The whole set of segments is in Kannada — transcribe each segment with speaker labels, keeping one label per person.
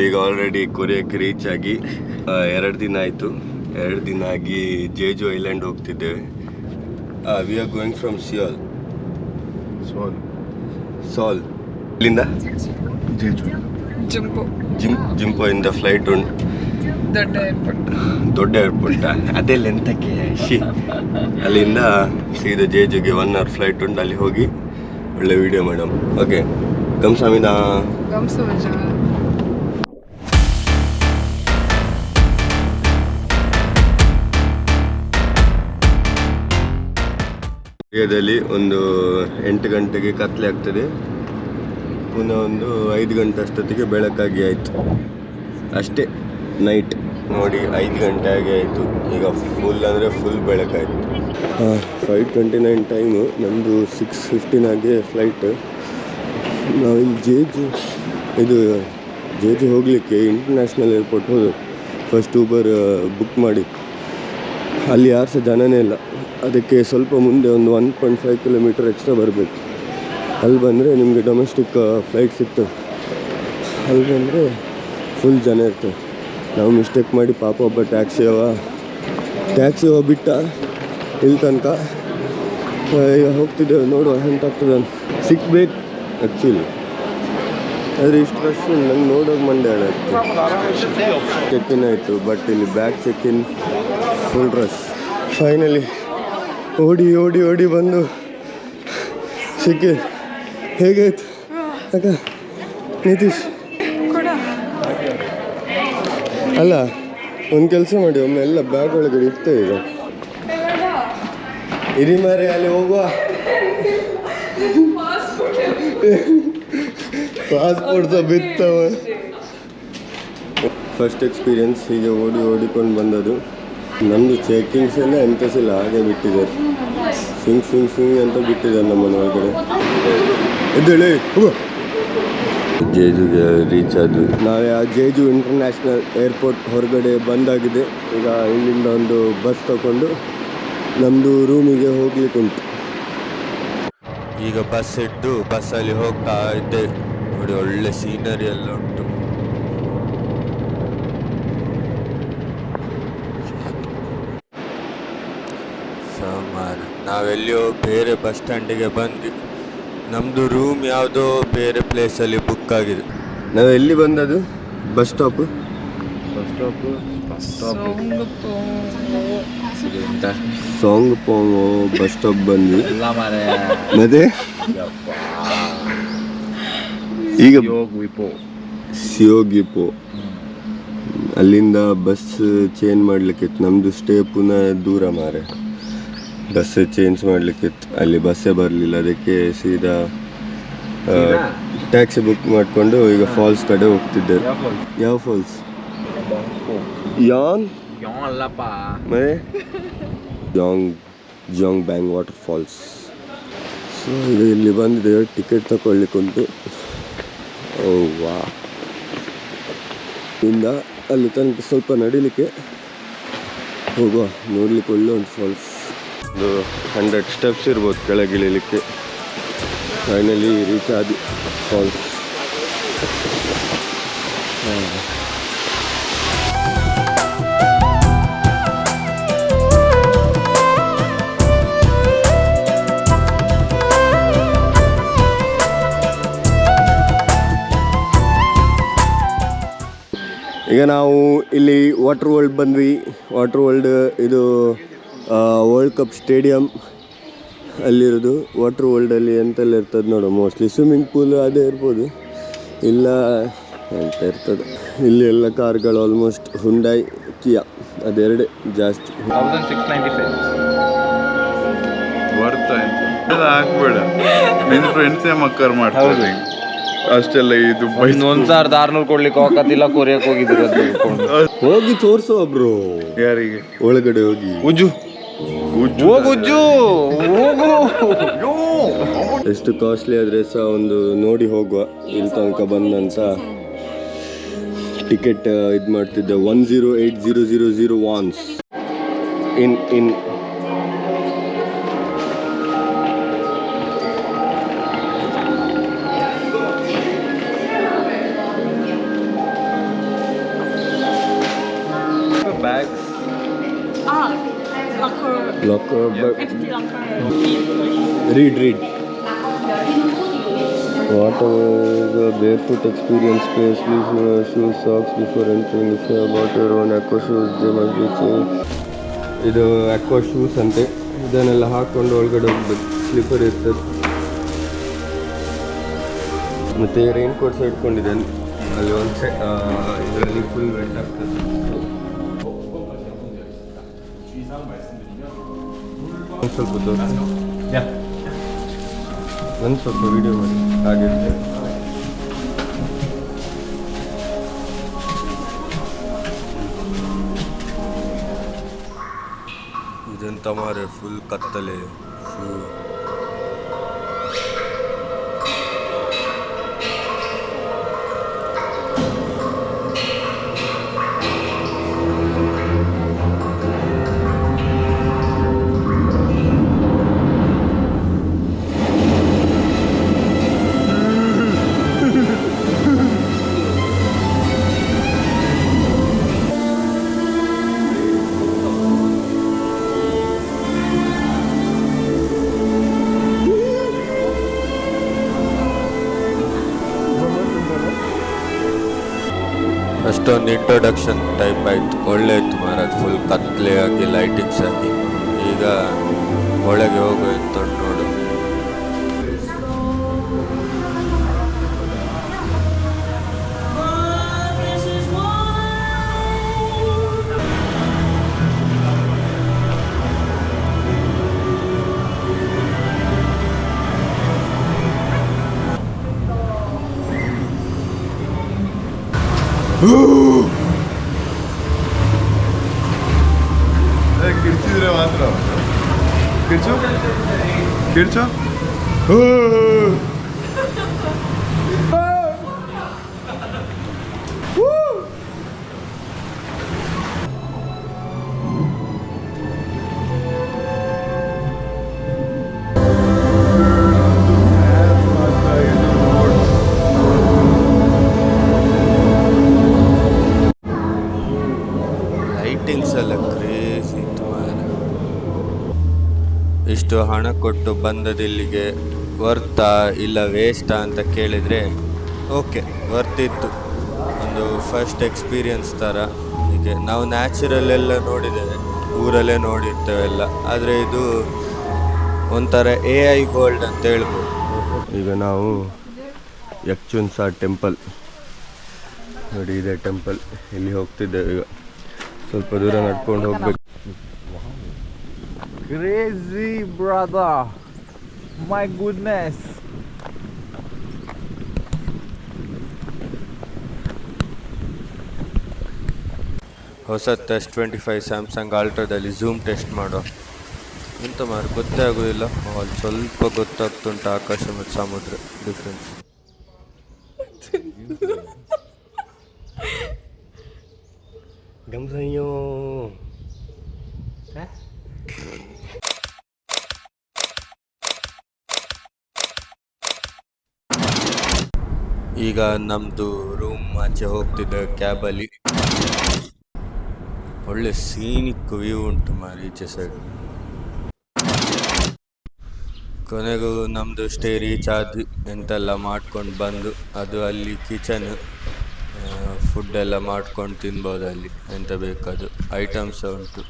Speaker 1: ನಾವೀಗ ಆಲ್ರೆಡಿ ಕೊರಿಯಾಕ್ಕೆ ರೀಚ್ ಆಗಿ 2 ದಿನ ಆಯಿತು. 2 ದಿನ ಆಗಿ ಜೇಜು ಐಲ್ಯಾಂಡ್ ಹೋಗ್ತಿದ್ದೇವೆ. We are going from Seoul ಇಲ್ಲಿಂದ ಜೇಜು ಜಿಂಪೋ ಇಂದ ಫ್ಲೈಟ್ ಉಂಟು. ದೊಡ್ಡ ಏರ್ಪೋರ್ಟ್ ಅದೆಲ್ಲ ಎಂತಕ್ಕೆ ಅಲ್ಲಿಂದ ಸೀದಾ ಜೇಜುಗೆ 1 hour ಫ್ಲೈಟ್ ಉಂಟು. ಅಲ್ಲಿ ಹೋಗಿ ಒಳ್ಳೆ ವಿಡಿಯೋ ಮೇಡಮ್. ಓಕೆ ಗಮ್ಸಾಮಿದಾ ಏರಿಯಾದಲ್ಲಿ ಒಂದು 8 ಗಂಟೆಗೆ ಕತ್ಲೆ ಆಗ್ತದೆ. ಪುನಃ ಒಂದು 5 ಗಂಟೆ ಅಷ್ಟೊತ್ತಿಗೆ ಬೆಳಕಾಗಿ ಆಯಿತು. ಅಷ್ಟೇ ನೈಟ್ ನೋಡಿ 5 ಗಂಟೆ ಆಗಿ ಆಯಿತು. ಈಗ ಫುಲ್ ಅಂದರೆ ಫುಲ್ ಬೆಳಕಾಯಿತು. 5:29 ಟೈಮು. ನಮ್ಮದು 6:15 ಆಗಿ ಫ್ಲೈಟ್. ನಾವಿಲ್ಲಿ ಜೇಜು ಹೋಗಲಿಕ್ಕೆ ಇಂಟರ್ನ್ಯಾಷನಲ್ ಏರ್ಪೋರ್ಟ್ ಹೋದು. ಫಸ್ಟ್ ಊಬರ್ ಬುಕ್ ಮಾಡಿ ಅಲ್ಲಿ ಯಾರು ಸಹ ಜನನೇ ಇಲ್ಲ. ಅದಕ್ಕೆ ಸ್ವಲ್ಪ ಮುಂದೆ ಒಂದು 1.5 ಕಿಲೋಮೀಟರ್ ಎಕ್ಸ್ಟ್ರಾ ಬರಬೇಕು. ಅಲ್ಲಿ ಬಂದರೆ ನಿಮಗೆ ಡೊಮೆಸ್ಟಿಕ್ ಫ್ಲೈಟ್ ಸಿಗ್ತದೆ. ಅಲ್ಲಿ ಬಂದರೆ ಫುಲ್ ಜನ ಇರ್ತದೆ. ನಾವು ಮಿಸ್ಟೇಕ್ ಮಾಡಿ ಪಾಪ ಒಬ್ಬ ಟ್ಯಾಕ್ಸಿ ಅವ ಬಿಟ್ಟ ಇಲ್ಲಿ ತನಕ. ಈಗ ಹೋಗ್ತಿದ್ದೇವೆ, ನೋಡುವ ಎಂತಾಗ್ತದೆ ಅಂತ. ಸಿಕ್ಬೇಕು ಆ್ಯಕ್ಚುಲಿ, ಆದರೆ ಇಷ್ಟು ರಶ್ ನಂಗೆ ನೋಡೋಕೆ ಮಂಡ್ಯ ಚೆಕ್-ಇನ್ ಆಯಿತು. ಬಟ್ ಇಲ್ಲಿ ಬ್ಯಾಗ್ ಚೆಕ್-ಇನ್ ಫುಲ್ ರಶ್. ಫೈನಲಿ ಓಡಿ ಬಂದು ಸಿಕ್ಕಿ. ಹೇಗಾಯ್ತು ಅಕ್ಕ? ನಿತೀಶ್ ಅಲ್ಲ, ಒಂದು ಕೆಲಸ ಮಾಡಿ, ಒಮ್ಮೆ ಎಲ್ಲ ಬ್ಯಾಗ್ ಒಳಗಡೆ ಇರ್ತೇವೆ. ಈಗ ಇರಿ ಮಾರೆ, ಅಲ್ಲಿ ಹೋಗುವ. ಪಾಸ್ಪೋರ್ಟ್ ಸಹ ಬಿತ್ತವ. ಫಸ್ಟ್ ಎಕ್ಸ್ಪೀರಿಯನ್ಸ್ ಹೀಗೆ ಓಡಿಕೊಂಡು ಬಂದದ್ದು. ನಮ್ಮದು ಚೆಕಿಂಗ್ಸ್ ಎಲ್ಲ ಎಂತಸಿಲ್ಲ, ಹಾಗೆ ಬಿಟ್ಟಿದ್ದಾರೆ. ಸಿಂಗ್ ಅಂತ ಬಿಟ್ಟಿದ್ದಾರೆ ನಮ್ಮನ್ನು ಒಳಗಡೆ. ಎದ್ದೇಳಿ ಜೇಜುಗೆ ರೀಚ್ ಆದ್ವಿ. ನಾವು ಜೇಜು ಇಂಟರ್ನ್ಯಾಷನಲ್ ಏರ್ಪೋರ್ಟ್ ಹೊರಗಡೆ ಬಂದಾಗಿದೆ. ಈಗ ಇಲ್ಲಿಂದ ಒಂದು ಬಸ್ ತಗೊಂಡು ನಮ್ಮದು ರೂಮಿಗೆ ಹೋಗ್ಲಿಕ್ಕೆ ಉಂಟು. ಈಗ ಬಸ್ ಇಟ್ಟು ಬಸ್ಸಲ್ಲಿ ಹೋಗ್ತಾ ಇದ್ದೆ. ನೋಡಿ ಒಳ್ಳೆ ಸೀನರಿ ಎಲ್ಲ ಉಂಟು. ನಾವೆಲ್ಲಿಯೋ ಬೇರೆ ಬಸ್ ಸ್ಟ್ಯಾಂಡಿಗೆ ಬಂದ್ವಿ. ನಮ್ಮದು ರೂಮ್ ಯಾವುದೋ ಬೇರೆ ಪ್ಲೇಸಲ್ಲಿ ಬುಕ್ ಆಗಿದೆ. ನಾವು ಎಲ್ಲಿ ಬಂದದ್ದು? ಬಸ್ ಸ್ಟಾಪ್ ಸಾಂಗ್ ಪೋಂಗೋ ಬಸ್ ಸ್ಟಾಪ್ ಬಂದ್ವಿ. ಮತ್ತೆ ಈಗ ಸಿಯೋಗಿಪೋ ಅಲ್ಲಿಂದ ಬಸ್ ಚೇಂಜ್ ಮಾಡ್ಲಿಕ್ಕಿತ್ತು. ನಮ್ಮದು ಸ್ಟೇ ಪುನಃ ದೂರ ಮಾರೆ. ಬಸ್ ಚೇಂಜ್ ಮಾಡಲಿಕ್ಕಿತ್ತು. ಅಲ್ಲಿ ಬಸ್ಸೇ ಬರಲಿಲ್ಲ. ಅದಕ್ಕೆ ಸೀದಾ ಟ್ಯಾಕ್ಸಿ ಬುಕ್ ಮಾಡಿಕೊಂಡು ಈಗ ಫಾಲ್ಸ್ ಕಡೆ ಹೋಗ್ತಿದ್ದೇವೆ. ಯಾವ ಫಾಲ್ಸ್? ಮತ್ತೆ ಜಾಂಗ್ ಬ್ಯಾಂಗ್ ವಾಟರ್ ಫಾಲ್ಸ್. ಸೊ ಈಗ ಇಲ್ಲಿ ಬಂದಿದ್ದೇವೆ, ಟಿಕೆಟ್ ತಗೊಳ್ಲಿಕ್ಕೆ ಉಂಟು. ಓ ವಾ, ಇಂದ ಅಲ್ಲಿ ತನಕ ಸ್ವಲ್ಪ ನಡಿಲಿಕ್ಕೆ ಹೋಗುವ. ನೋಡ್ಲಿಕ್ಕೆ ಒಳ್ಳೆ ಉಂಟು ಫಾಲ್ಸ್. ಒಂದು 100 ಸ್ಟೆಪ್ಸ್ ಇರ್ಬೋದು ಕೆಳಗಿಳಿಲಿಕ್ಕೆ. ಫೈನಲಿ ರೀಚ್ ಆದಿ ಫಾಲ್ಸ್. ಈಗ ನಾವು ಇಲ್ಲಿ ವಾಟರ್ ವರ್ಲ್ಡ್ ಬಂದ್ವಿ. ವಾಟರ್ ವರ್ಲ್ಡ್ ಇದು ವರ್ಲ್ಡ್ ಕಪ್ ಸ್ಟೇಡಿಯಂ ಅಲ್ಲಿರೋದು. ವಾಟರ್ ವರ್ಲ್ಡಲ್ಲಿ ಎಂತೆಲ್ಲ ಇರ್ತದೆ ನೋಡು. ಮೋಸ್ಟ್ಲಿ ಸ್ವಿಮ್ಮಿಂಗ್ ಪೂಲ್ ಅದೇ ಇರ್ಬೋದು, ಇಲ್ಲ ಎಂತ ಇರ್ತದೆ. ಇಲ್ಲಿ ಎಲ್ಲ ಕಾರ್ಗಳು ಆಲ್ಮೋಸ್ಟ್ ಹುಂಡೈ ಕಿಯಾ ಅದೆರಡೇ ಜಾಸ್ತಿ.
Speaker 2: 1695 ಆಗ್ಬೇಡ, ನಿನ್ನ ಫ್ರೆಂಡ್ಸೇ ಮಕ್ಕರ್ ಮಾಡ್ತಾರೆ ಅಷ್ಟೆಲ್ಲ. ಇದು
Speaker 3: 1600 ಕೊಡ್ಲಿಕ್ಕೆ ಹೋಗತ್ತಿಲ್ಲ. ಕೊರಿಯಕ್ಕೆ ಹೋಗಿದ್ರು
Speaker 1: ಹೋಗಿ ತೋರ್ಸೋ ಒಬ್ರು.
Speaker 2: ಯಾರಿಗೆ?
Speaker 1: ಒಳಗಡೆ ಹೋಗಿ ಎಷ್ಟು ಕಾಸ್ಟ್ಲಿ ಆದ್ರೆ ಸಹ ಒಂದು ನೋಡಿ ಹೋಗುವ. ಇಲ್ಲಿ ತನಕ ಬಂದಂತ ಟಿಕೆಟ್ ಇದು ಮಾಡ್ತಿದ್ದೆ 108000 ವಾನ್ಸ್ ಇನ್ Read. Whatever barefoot experience, space, shoes, socks before entering. If you have bought your own aqua shoes, they must be changed. ಇದು aqua shoes ಅಂತೆ. ಇದನ್ನೆಲ್ಲ ಹಾಕ್ಕೊಂಡು ಒಳಗಡೆ ಹೋಗ್ಬೇಕು. ಸ್ಲಿಪ್ಪರ್ ಇರ್ತದೆ. ಮತ್ತು ರೈನ್ ಕೋಟ್ ಸಹ ಇಟ್ಕೊಂಡಿದ್ದೇನೆ. ಅಲ್ಲಿ ಒಂದು ಇದರಲ್ಲಿ ಫುಲ್ ವೆಟ್ ಆಗ್ತದೆ. ಒಂದು ಸ್ವಲ್ಪ ತೋರಿಸಿ. ಒಂದು ಸ್ವಲ್ಪ ವಿಡಿಯೋ ಮಾಡಿ ಹಾಗೆ ಇದೆಂತ ಮಾರೆ ಫುಲ್ ಕತ್ತಲೆ ಶೂ. ಅಷ್ಟೊಂದು ಇಂಟ್ರೊಡಕ್ಷನ್ ಟೈಪ್ ಆಯಿತು. ಒಳ್ಳೆ ಇತ್ತು ಮಾರಾಜ್, ಫುಲ್ ಕತ್ಲೆ ಆಗಿ ಲೈಟಿಂಗ್ಸ್ ಆಗಿ. ಈಗ ಒಳಗೆ ಹೋಗು ಅಂತ ನೋಡು.
Speaker 2: ಕಿರ್ಚಿದ್ರೆ ಮಾತ್ರ ಕಿರ್ಚು
Speaker 1: ಲೈಟಿಂಗ್ಸ್ ಎಲ್ಲ ಕ್ರೇಜಿ ಇತ್ತು ಮಾರೆ. ಇಷ್ಟು ಹಣ ಕೊಟ್ಟು ಬಂದದಿಲ್ಲಿಗೆ ವರ್ತಾ ಇಲ್ಲ ವೇಸ್ಟಾ ಅಂತ ಕೇಳಿದರೆ ಓಕೆ ವರ್ತಿತ್ತು. ಒಂದು ಫಸ್ಟ್ ಎಕ್ಸ್ಪೀರಿಯನ್ಸ್ ಥರ. ಹೀಗೆ ನಾವು ನ್ಯಾಚುರಲ್ ಎಲ್ಲ ನೋಡಿದ್ದೇವೆ, ಊರಲ್ಲೇ ನೋಡಿರ್ತೇವೆ ಎಲ್ಲ, ಆದರೆ ಇದು ಒಂಥರ AI ಗೋಲ್ಡ್ ಅಂತ ಹೇಳ್ಬೋದು. ಈಗ ನಾವು ಯಕ್ಷುನ್ಸಾ ಟೆಂಪಲ್ ನೋಡಿ, ಇದೆ ಟೆಂಪಲ್. ಇಲ್ಲಿ ಹೋಗ್ತಿದ್ದೇವೆ ಈಗ. ಸ್ವಲ್ಪ ದೂರ ನಡ್ಕೊಂಡು ಹೋಗ್ಬೇಕು.
Speaker 3: Crazy brother, my goodness.
Speaker 1: ಹೊಸತ್ತು S25 ಸ್ಯಾಮ್ಸಂಗ್ ಅಲ್ಟ್ರಾದಲ್ಲಿ ಝೂಮ್ ಟೆಸ್ಟ್ ಮಾಡೋ. ಎಂತ ಮಾರು ಗೊತ್ತೇ ಆಗೋದಿಲ್ಲ. ಅಲ್ಲಿ ಸ್ವಲ್ಪ ಗೊತ್ತಾಗ್ತುಂಟು ಆಕಾಶ ಮತ್ತು ಸಮುದ್ರ ಡಿಫ್ರೆನ್ಸ್. ಗಮ್ಸಯ್ಯೋ ಈಗ ನಮ್ಮದು ರೂಮ್ ಆಚೆ ಹೋಗ್ತಿದ್ದೆ ಕ್ಯಾಬಲ್ಲಿ. ಒಳ್ಳೆ ಸೀನಿಕ್ ವ್ಯೂ ಉಂಟು ಮಾರಿ ಈಚೆ ಸೈಡ್. ಕೊನೆಗೂ ನಮ್ಮದು ಸ್ಟೇ ರೀಚ್ ಆದ್ವಿ. ಎಂತೆಲ್ಲ ಮಾಡ್ಕೊಂಡು ಬಂದು, ಅದು ಅಲ್ಲಿ ಕಿಚನ್, ಫುಡ್ಡೆಲ್ಲ ಮಾಡ್ಕೊಂಡು ತಿನ್ಬೋದು. ಅಲ್ಲಿ ಎಂತ ಬೇಕದು ಐಟಮ್ಸ್ ಉಂಟು.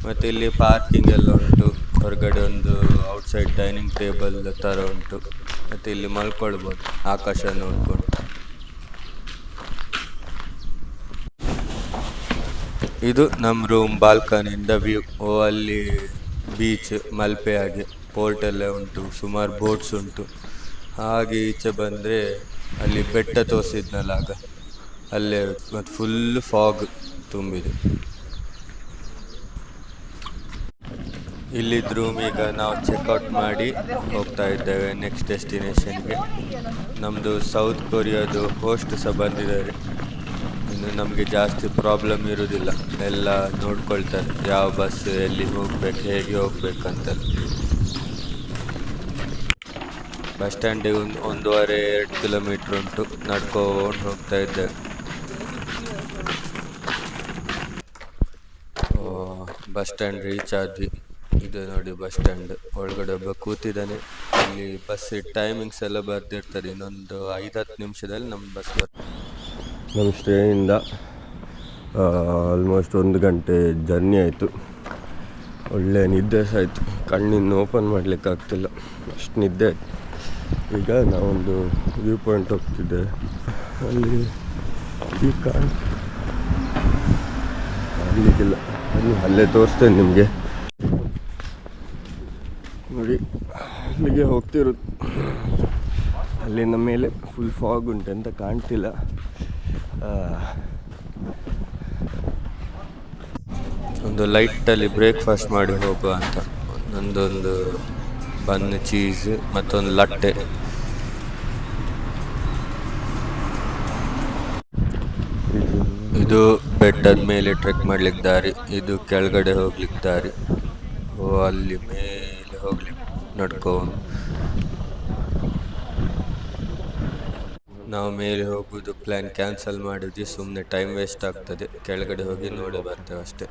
Speaker 1: ಮತ್ತು ಇಲ್ಲಿ ಪಾರ್ಕಿಂಗ್ ಎಲ್ಲ ಉಂಟು. ಹೊರಗಡೆ ಒಂದು ಔಟ್ಸೈಡ್ ಡೈನಿಂಗ್ ಟೇಬಲ್ ಥರ ಉಂಟು. ಮತ್ತು ಇಲ್ಲಿ ಮಲ್ಕೊಳ್ಬೋದು ಆಕಾಶ ನೋಡ್ಕೊಂಡು. ಇದು ನಮ್ಮ ರೂಮ್ ಬಾಲ್ಕನಿಯಿಂದ ವ್ಯೂ. ಅಲ್ಲಿ ಬೀಚ್, ಮಲ್ಪೆ, ಹಾಗೆ ಪೋರ್ಟ್ ಎಲ್ಲ ಉಂಟು. ಸುಮಾರು ಬೋಟ್ಸ್ ಉಂಟು. ಹಾಗೆ ಈಚೆ ಬಂದರೆ ಅಲ್ಲಿ ಬೆಟ್ಟ ತೋರಿಸಿದ್ನಲ್ಲ ಆಗ, ಅಲ್ಲೇ ಮತ್ತು ಫುಲ್ ಫಾಗ್ ತುಂಬಿದೆ. ಇಲ್ಲಿದ್ದ ರೂಮ್ ಈಗ ನಾವು ಚೆಕ್ಔಟ್ ಮಾಡಿ ಹೋಗ್ತಾ ಇದ್ದೇವೆ ನೆಕ್ಸ್ಟ್ ಡೆಸ್ಟಿನೇಷನ್ಗೆ. ನಮ್ಮದು ಸೌತ್ ಕೊರಿಯಾದು ಹೋಸ್ಟ್ ಸಹ ಬಂದಿದ್ದಾರೆ. ಇನ್ನು ನಮಗೆ ಜಾಸ್ತಿ ಪ್ರಾಬ್ಲಮ್ ಇರೋದಿಲ್ಲ, ಎಲ್ಲ ನೋಡ್ಕೊಳ್ತಾರೆ ಯಾವ ಬಸ್ ಎಲ್ಲಿ ಹೋಗ್ಬೇಕು, ಹೇಗೆ ಹೋಗ್ಬೇಕಂತೆಲ್ಲ. ಬಸ್ ಸ್ಟ್ಯಾಂಡಿಗೆ 1.5-2 ಕಿಲೋಮೀಟ್ರ್ ಉಂಟು. ನಡ್ಕೊಂಡು ಹೋಗ್ತಾ ಇದ್ದೇವೆ. ಬಸ್ ಸ್ಟ್ಯಾಂಡ್ ರೀಚ್ ಆದ್ವಿ.
Speaker 4: ಇದು ನೋಡಿ ಬಸ್ ಸ್ಟ್ಯಾಂಡ್ ಒಳಗಡೆ ಒಬ್ಬ ಕೂತಿದ್ದಾನೆ. ಇಲ್ಲಿ ಬಸ್ ಟೈಮಿಂಗ್ಸ್ ಎಲ್ಲ ಬರ್ದಿರ್ತಾರೆ. ಇನ್ನೊಂದು 5-10 ನಿಮಿಷದಲ್ಲಿ ನಮ್ಮ ಬಸ್
Speaker 1: ನಮ್ಮ ಸ್ಟೇಯಿಂದ ಆಲ್ಮೋಸ್ಟ್ 1 ಗಂಟೆ ಜರ್ನಿ ಆಯಿತು. ಒಳ್ಳೆ ನಿದ್ದೆ ಸಹ ಆಯಿತು. ಕಣ್ಣಿನ್ನು ಓಪನ್ ಮಾಡಲಿಕ್ಕೆ ಆಗ್ತಿಲ್ಲ, ಅಷ್ಟು ನಿದ್ದೆ ಆಯಿತು. ಈಗ ನಾವೊಂದು ವ್ಯೂ ಪಾಯಿಂಟ್ ಹೋಗ್ತಿದ್ದೆ. ಅಲ್ಲಿ ಈ ಅಲ್ಲಿಗಿಲ್ಲ, ಅಲ್ಲೇ ತೋರಿಸ್ತೇನೆ ನಿಮಗೆ. ನೋಡಿ ಅಲ್ಲಿಗೆ ಹೋಗ್ತಿರೋದು. ಅಲ್ಲಿಂದ ಮೇಲೆ ಫುಲ್ ಫಾಗ್ ಉಂಟು, ಅಂತ ಕಾಣ್ತಿಲ್ಲ.
Speaker 4: ಒಂದು ಲೈಟಲ್ಲಿ ಬ್ರೇಕ್ಫಾಸ್ಟ್ ಮಾಡಿ ಹೋಗುವ ಅಂತ. ಒಂದೊಂದು ಬನ್, ಚೀಸ್ ಮತ್ತೊಂದು ಲಟ್ಟೆ. ಇದು ಬೆಟ್ಟದ ಮೇಲೆ ಟ್ರೆಕ್ ಮಾಡ್ಲಿಕ್ಕೆ ದಾರಿ, ಇದು ಕೆಳಗಡೆ ಹೋಗ್ಲಿಕ್ಕೆ ದಾರಿ. ಅಲ್ಲಿ ಮೇಲೆ ಹೋಗ್ಲಿಕ್ಕೆ ನಡ್ಕೊಂಡು ನಾವು ಮೇಲೆ ಹೋಗೋದು ಪ್ಲ್ಯಾನ್ ಕ್ಯಾನ್ಸಲ್ ಮಾಡಿದ್ವಿ. ಸುಮ್ಮನೆ ಟೈಮ್ ವೇಸ್ಟ್ ಆಗ್ತದೆ. ಕೆಳಗಡೆ ಹೋಗಿ ನೋಡಿ ಬರ್ತೇವೆ ಅಷ್ಟೇ.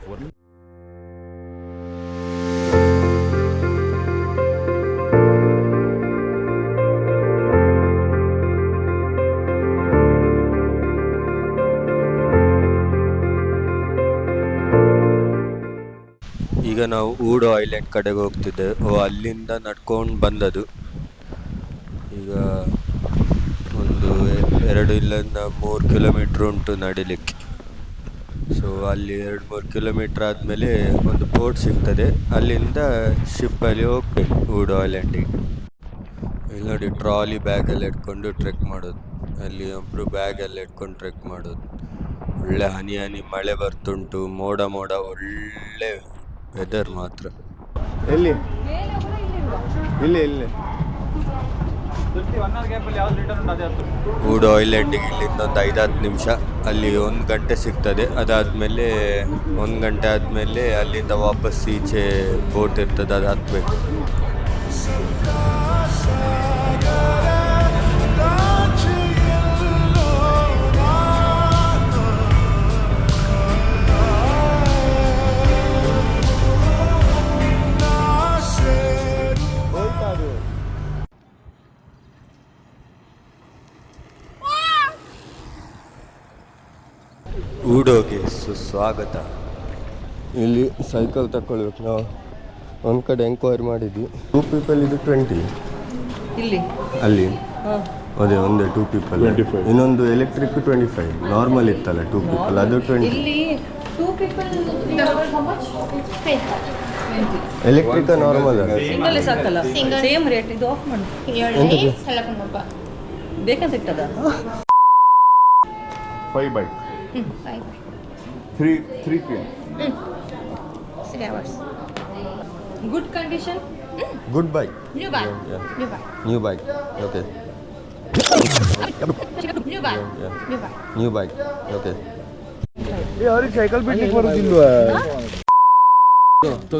Speaker 4: ಈಗ ನಾವು ಊಡೋ ಐಲ್ಯಾಂಡ್ ಕಡೆಗೆ ಹೋಗ್ತಿದ್ದೇವೆ. ಅಲ್ಲಿಂದ ನಡ್ಕೊಂಡು ಬಂದದ್ದು. ಈಗ ಒಂದು 2 ಇಲ್ಲಿಂದ 3 ಕಿಲೋಮೀಟ್ರ್ ಉಂಟು ನಡಿಲಿಕ್ಕೆ. ಸೊ ಅಲ್ಲಿ 2-3 ಕಿಲೋಮೀಟ್ರ್ ಆದಮೇಲೆ ಒಂದು ಬೋಟ್ ಸಿಗ್ತದೆ. ಅಲ್ಲಿಂದ ಶಿಪ್ಪಲ್ಲಿ ಹೋಗ್ಬೇಕು ಊಡೋ ಐಲ್ಯಾಂಡಿಗೆ. ಇಲ್ಲಿ ನೋಡಿ ಟ್ರಾಲಿ ಬ್ಯಾಗೆಲ್ಲ ಇಟ್ಕೊಂಡು ಟ್ರೆಕ್ ಮಾಡೋದು. ಅಲ್ಲಿ ಒಬ್ಬರು ಬ್ಯಾಗೆಲ್ಲ ಇಟ್ಕೊಂಡು ಟ್ರೆಕ್ ಮಾಡೋದು. ಒಳ್ಳೆ ಹನಿ ಹನಿ ಮಳೆ ಬರ್ತುಂಟು. ಮೋಡ ಒಳ್ಳೆ ವೆದರ್ ಮಾತ್ರ.
Speaker 1: ಎಲ್ಲಿ ಇಲ್ಲಿ
Speaker 4: ಊಡೋ ಐಲ್ಯಾಂಡಿಗೆ ಇಲ್ಲಿಂದ ಒಂದು 5-10 ನಿಮಿಷ. ಅಲ್ಲಿ 1 ಗಂಟೆ ಸಿಗ್ತದೆ. ಅದಾದಮೇಲೆ 1 ಗಂಟೆ ಆದಮೇಲೆ ಅಲ್ಲಿಂದ ವಾಪಸ್ ಈಚೆ ಬೋಟ್ ಇರ್ತದೆ, ಅದು ಹತ್ತಬೇಕು. ಊಡೋಗೆ ಸುಸ್ವಾಗತ.
Speaker 1: ಇಲ್ಲಿ ಸೈಕಲ್ ತಗೊಳ್ಬೇಕು. ನಾವು ಒಂದು ಕಡೆ ಎಂಕ್ವೈರಿ ಮಾಡಿದ್ವಿ. 2 ಪೀಪಲ್ ಇದು 20
Speaker 5: ಇಲ್ಲಿ
Speaker 1: ಅಲ್ಲಿ ಅದೇ ಒಂದೇ 2 ಪೀಪಲ್ 25. ಇನ್ನೊಂದು ಎಲೆಕ್ಟ್ರಿಕ್ 25. ನಾರ್ಮಲ್ ಇತ್ತಲ್ಲ 2 ಪೀಪಲ್, ಅದು 20.
Speaker 5: ಇಲ್ಲಿ 2 people how much? 20.
Speaker 1: Electric normal
Speaker 5: single ಸಾಕಲ್ಲ, ಸೇಮ್ ರೇಟ್. ಇದು ಆಫ್ ಮಾಡು.
Speaker 1: ಎಂತಕ್ಕೆ?
Speaker 5: ಬೇಕಂತ ಇಟ್ಟದ
Speaker 2: 5 bike. 3 p.m.
Speaker 6: 3 hours.
Speaker 5: Good condition.
Speaker 1: Good bike.
Speaker 6: New bike.
Speaker 1: Yeah.
Speaker 6: New bike.
Speaker 1: New bike. Okay.
Speaker 6: New bike.
Speaker 1: Yeah.
Speaker 6: New bike.
Speaker 1: New bike. Okay.
Speaker 2: ಅವ್ರಿಗೆ ಸೈಕಲ್ ಬಿಡ್ಲಿಕ್ಕೆ ಬರೋದಿಲ್ವಾ?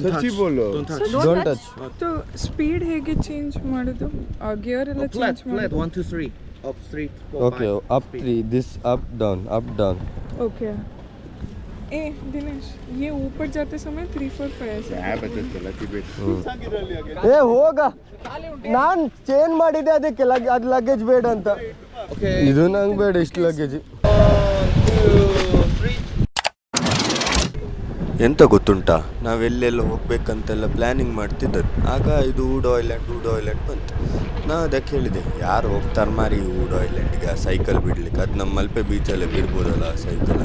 Speaker 2: ಸಚ್ಚಿ ಬೋಲು.
Speaker 1: Don't touch.
Speaker 7: तो ಸ್ಪೀಡ್ ಹೇಗೆ ಚೇಂಜ್ ಮಾಡೋದು? ಗಿಯರ್ ಎಲ್ಲ ಚೇಂಜ್ ಮಾಡೋದು?
Speaker 8: 1 2 3 up 3 4
Speaker 1: okay, up 3, this up down.
Speaker 7: Okay. ए दिनेश, ये ऊपर जाते समय 3 4 5 ऐसे.
Speaker 1: ಏ ಹೋಗ, ನಾನು ಚೇಂಜ್ ಮಾಡಿದ್ದೆ ಅದಕ್ಕೆ ಅದು ಲಗೇಜ್ ಬೇಡ ಅಂತ. ಇದು ನಂಗೆ ಬೇಡ ಇಷ್ಟು ಲಗೇಜ್.
Speaker 4: ಎಂತ ಗೊತ್ತುಂಟಾ, ನಾವೆಲ್ಲೆಲ್ಲ ಹೋಗ್ಬೇಕಂತೆಲ್ಲ ಪ್ಲ್ಯಾನಿಂಗ್ ಮಾಡ್ತಿದ್ದದ್ದು. ಆಗ ಇದು ಊಡೋ ಐಲ್ಯಾಂಡ್ ಬಂತು. ನಾ ಅದಕ್ಕೆ ಹೇಳಿದೆ, ಯಾರು ಹೋಗ್ತಾರೆ ಮಾರಿ ಊಡೋ ಐಲ್ಯಾಂಡಿಗೆ ಸೈಕಲ್ ಬಿಡ್ಲಿಕ್ಕೆ? ಅದು ನಮ್ಮ ಮಲ್ಪೆ ಬೀಚಲ್ಲೇ ಬಿಡ್ಬೋದಲ್ಲ ಸೈಕಲ್.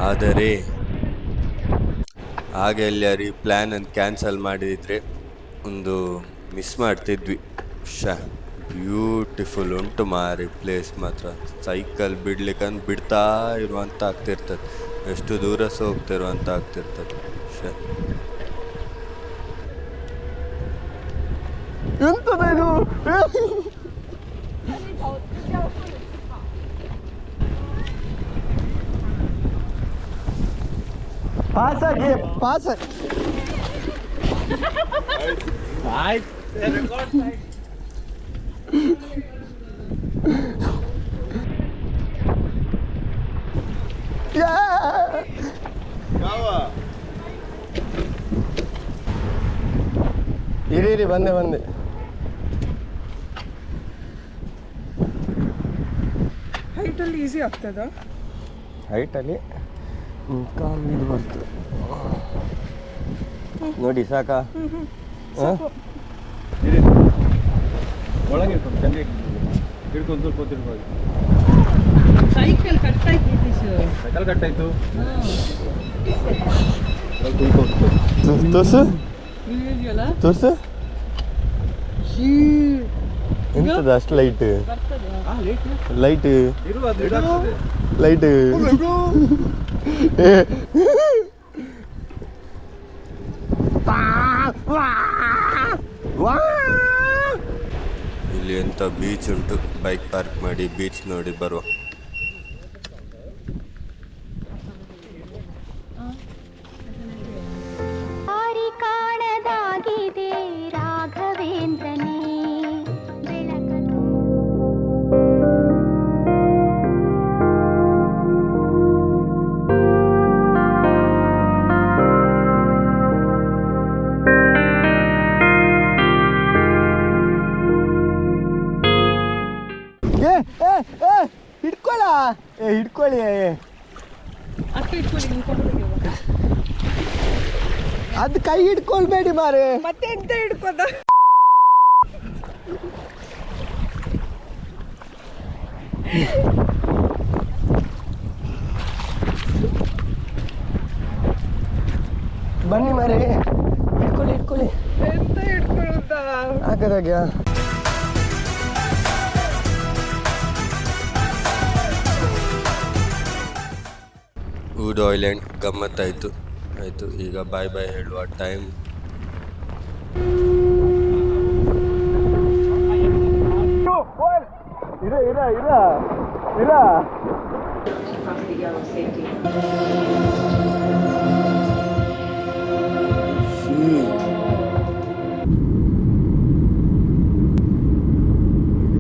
Speaker 4: ಆದರೆ ಆಗ ಎಲ್ಲಾರಿ ಪ್ಲ್ಯಾನನ್ನು ಕ್ಯಾನ್ಸಲ್ ಮಾಡಿದರೆ ಒಂದು ಮಿಸ್ ಮಾಡ್ತಿದ್ವಿ. ಬ್ಯೂಟಿಫುಲ್ ಉಂಟು ಮಾರಿ ಪ್ಲೇಸ್ ಮಾತ್ರ. ಸೈಕಲ್ ಬಿಡ್ಲಿಕ್ಕಂತ ಬಿಡ್ತಾ ಇರುವಂತ ಆಗ್ತಿರ್ತದೆ. ಎಷ್ಟು ದೂರ ಸಹ ಹೋಗ್ತಿರುವಂತ ಆಗ್ತಿರ್ತದೆ.
Speaker 1: ಎಂತದು ಪಾಸ್ ಇರಿ ಬಂದೆ
Speaker 7: ಹೈಟಲ್ಲಿ ಈಸಿ ಆಗ್ತದ?
Speaker 1: ಹೈಟಲ್ಲಿ ಕಾಲು ಇದು ಬರ್ತದೆ ನೋಡಿ ಸಾಕಾ?
Speaker 2: ಒಳಗೆ ಇಟ್ಕೊಂಡು ಚಂದ ಹಿಡ್ಕೊಂಡು ಸ್ವಲ್ಪ ತಿರ್ಬೋದು.
Speaker 6: ಸೈಕಲ್ ಕಟ್ಟಾಯ್ತು.
Speaker 2: ಸೈಕಲ್ ಕಟ್ಟಾಯ್ತು.
Speaker 1: ತೋರ್ಸು ಎಂತದ ಅಷ್ಟು ಲೈಟ್
Speaker 4: ಇಲ್ಲಿ ಎಂತ ಬೀಚ್ ಉಂಟು, ಬೈಕ್ ಪಾರ್ಕ್ ಮಾಡಿ ಬೀಚ್ ನೋಡಿ ಬರುವ.
Speaker 9: ಕಾಣದಾಗಿದೆ ರಾಘವೇಂದ್ರನೇ ಬೆಳಕನು.
Speaker 1: ಹಿಡ್ಕೊಳ್ಳಿ ಅದು ಕೈ ಹಿಡ್ಕೊಳ್ಬೇಡಿ ಮಾರೆ.
Speaker 7: ಮತ್ತೆ ಎಂತ ಹಿಡ್ಕೋದ?
Speaker 1: ಬನ್ನಿ ಮಾರೆ, ಹಿಡ್ಕೊಳ್ಳಿ
Speaker 7: ಎಂತ ಹಿಡ್ಕೊಳ್ಳುತ್ತ?
Speaker 1: ಹಾಕದಾಗ್ಯಾ
Speaker 4: ಊಡ್ ಐಲ್ಯಾಂಡ್ ಗಮ್ಮತ್ತಾಯಿತು. ಆಯಿತು, ಈಗ ಬಾಯ್ ಹೇಳುವ ಟೈಮ್.
Speaker 1: ಇರ